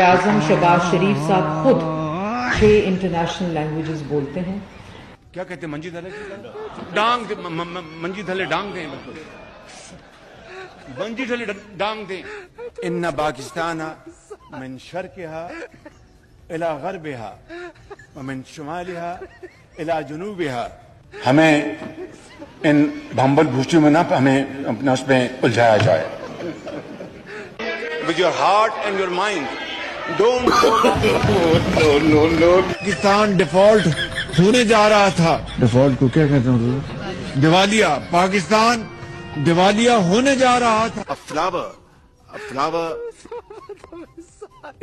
اعظم شہباز شریف صاحب خود 6 international languages بولتے ہیں. کیا کہتے ہیں منجی دھلے ڈانگ منجی دھلے ڈانگ دیں منجی دھلے ڈانگ دیں. ان پاکستان من شرقها الى غربها ومن شمالها الى جنوبها. ہمیں ان بھمبل بھوسیوں میں نہ ہمیں اپنا اس میں الجھایا جائے. with your heart and your mind. Don't Pakistan default ہونے جا رہا تھا. ڈیفالٹ کو کیا کہتے ہیں؟ دیوالیہ. پاکستان دیوالیہ ہونے جا رہا تھا. A flower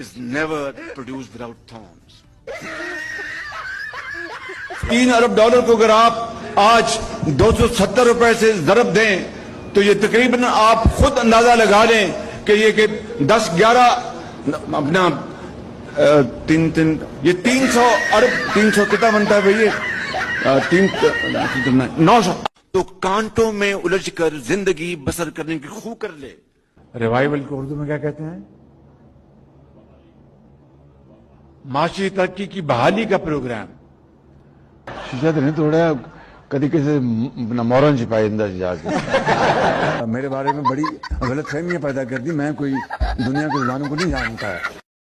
is never produced without thorns. 3 Arab dollar کو اگر آپ آج 270 روپے سے ضرب دیں تو یہ تقریباً آپ خود اندازہ لگا لیں کہ یہ کہ 10-11 اپنا یہ 300 ارب 300 کتنا بنتا ہے بھائی 900. تو کانٹوں میں الجھ کر زندگی بسر کرنے کی خو کر لے. ریوائول کو اردو میں کیا کہتے ہیں؟ معاشی ترقی کی بحالی کا پروگرام. شیشہ تو نہیں توڑا کدی کسی مورن چھپائی اندر جا کے میرے بارے میں بڑی غلط فہمیاں پیدا کر دی. میں کوئی دنیا کے زبانوں کو نہیں جانتا ہے.